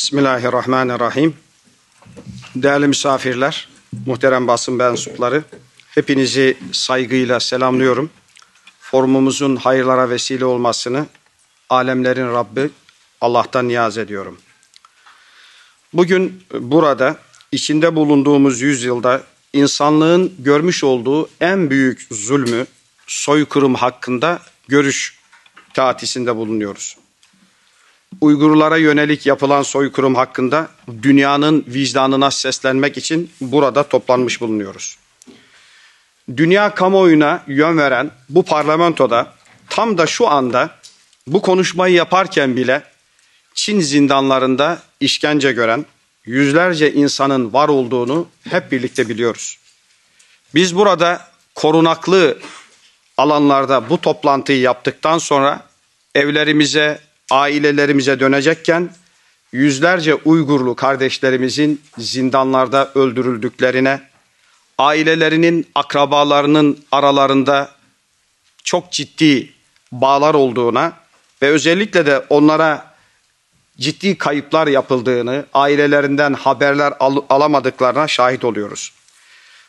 Bismillahirrahmanirrahim. Değerli misafirler, muhterem basın mensupları, hepinizi saygıyla selamlıyorum. Forumumuzun hayırlara vesile olmasını alemlerin Rabbi Allah'tan niyaz ediyorum. Bugün burada içinde bulunduğumuz yüzyılda insanlığın görmüş olduğu en büyük zulmü, soykırım hakkında görüş teatisinde bulunuyoruz. Uygurlara yönelik yapılan soykırım hakkında dünyanın vicdanına seslenmek için burada toplanmış bulunuyoruz. Dünya kamuoyuna yön veren bu parlamentoda tam da şu anda bu konuşmayı yaparken bile Çin zindanlarında işkence gören yüzlerce insanın var olduğunu hep birlikte biliyoruz. Biz burada korunaklı alanlarda bu toplantıyı yaptıktan sonra evlerimize, ailelerimize dönecekken yüzlerce Uygurlu kardeşlerimizin zindanlarda öldürüldüklerine, ailelerinin, akrabalarının aralarında çok ciddi bağlar olduğuna ve özellikle de onlara ciddi kayıplar yapıldığını, ailelerinden haberler alamadıklarına şahit oluyoruz.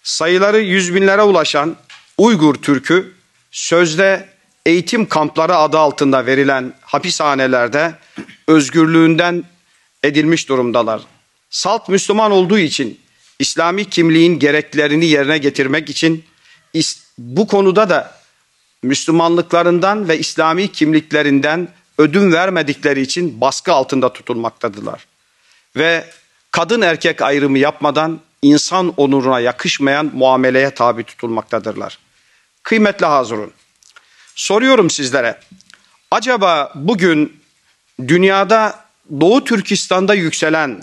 Sayıları yüz binlere ulaşan Uygur Türk'ü sözde eğitim kampları adı altında verilen hapishanelerde özgürlüğünden edilmiş durumdalar. Salt Müslüman olduğu için İslami kimliğin gereklerini yerine getirmek için bu konuda da Müslümanlıklarından ve İslami kimliklerinden ödün vermedikleri için baskı altında tutulmaktadırlar. Ve kadın erkek ayrımı yapmadan insan onuruna yakışmayan muameleye tabi tutulmaktadırlar. Kıymetli hazırın, soruyorum sizlere, acaba bugün dünyada Doğu Türkistan'da yükselen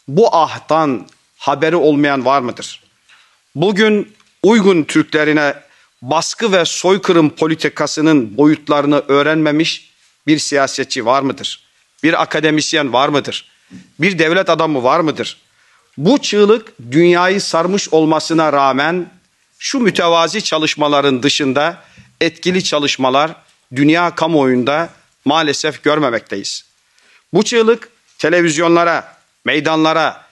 bu ahtan haberi olmayan var mıdır? Bugün Uygun Türklerine baskı ve soykırım politikasının boyutlarını öğrenmemiş bir siyasetçi var mıdır? Bir akademisyen var mıdır? Bir devlet adamı var mıdır? Bu çığlık dünyayı sarmış olmasına rağmen şu mütevazi çalışmaların dışında etkili çalışmalar dünya kamuoyunda maalesef görmemekteyiz. Bu çığlık televizyonlara, meydanlara,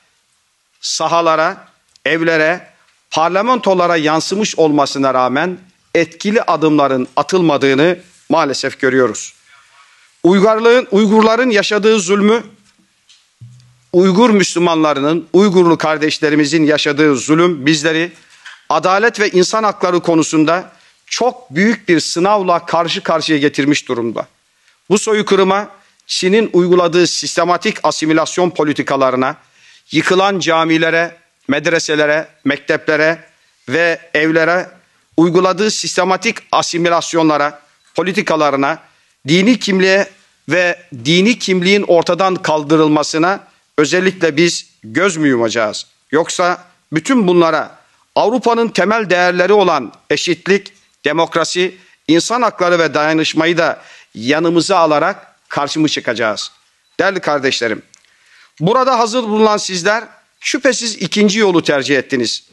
sahalara, evlere, parlamentolara yansımış olmasına rağmen etkili adımların atılmadığını maalesef görüyoruz. Uygurların yaşadığı zulmü, Uygur Müslümanlarının, Uygurlu kardeşlerimizin yaşadığı zulüm bizleri adalet ve insan hakları konusunda çok büyük bir sınavla karşı karşıya getirmiş durumda. Bu soykırıma Çin'in uyguladığı sistematik asimilasyon politikalarına, yıkılan camilere, medreselere, mekteplere ve evlere uyguladığı sistematik asimilasyonlara, politikalarına, dini kimliğe ve dini kimliğin ortadan kaldırılmasına özellikle biz göz mü yumacağız? Yoksa bütün bunlara Avrupa'nın temel değerleri olan eşitlik, demokrasi, insan hakları ve dayanışmayı da yanımıza alarak karşı mı çıkacağız? Değerli kardeşlerim, burada hazır bulunan sizler şüphesiz ikinci yolu tercih ettiniz.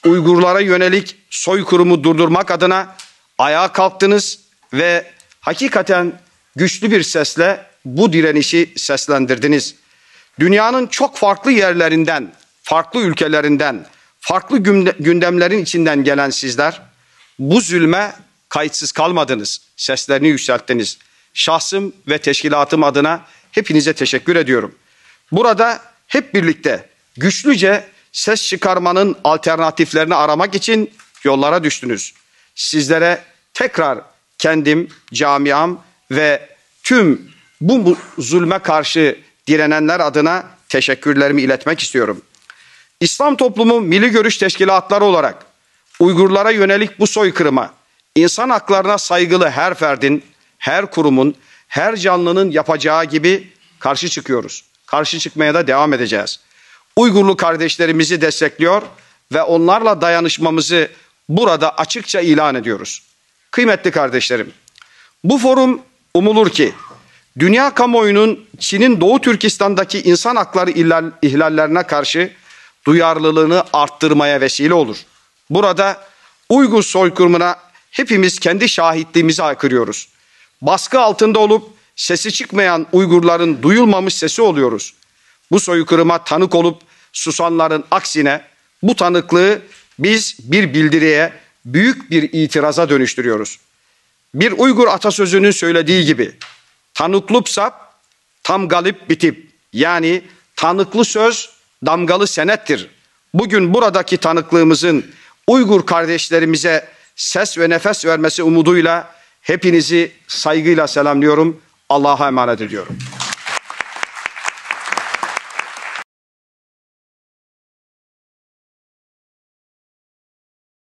Uygurlara yönelik soykırımı durdurmak adına ayağa kalktınız ve hakikaten güçlü bir sesle bu direnişi seslendirdiniz. Dünyanın çok farklı yerlerinden, farklı ülkelerinden, farklı gündemlerin içinden gelen sizler bu zulme kayıtsız kalmadınız, seslerini yükselttiniz. Şahsım ve teşkilatım adına hepinize teşekkür ediyorum. Burada hep birlikte güçlüce ses çıkarmanın alternatiflerini aramak için yollara düştünüz. Sizlere tekrar kendim, camiam ve tüm bu zulme karşı direnenler adına teşekkürlerimi iletmek istiyorum. İslam toplumu milli görüş teşkilatları olarak Uygurlara yönelik bu soykırıma, insan haklarına saygılı her ferdin, her kurumun, her canlının yapacağı gibi karşı çıkıyoruz. Karşı çıkmaya da devam edeceğiz. Uygurlu kardeşlerimizi destekliyor ve onlarla dayanışmamızı burada açıkça ilan ediyoruz. Kıymetli kardeşlerim, bu forum umulur ki dünya kamuoyunun Çin'in Doğu Türkistan'daki insan hakları ihlallerine karşı duyarlılığını arttırmaya vesile olur. Burada Uygur soykırımına hepimiz kendi şahitliğimizi haykırıyoruz. Baskı altında olup sesi çıkmayan Uygurların duyulmamış sesi oluyoruz. Bu soykırıma tanık olup susanların aksine bu tanıklığı biz bir bildiriye, büyük bir itiraza dönüştürüyoruz. Bir Uygur atasözünün söylediği gibi tanıklıpsa tam galip bitip, yani tanıklı söz damgalı senettir. Bugün buradaki tanıklığımızın Uygur kardeşlerimize ses ve nefes vermesi umuduyla hepinizi saygıyla selamlıyorum. Allah'a emanet ediyorum.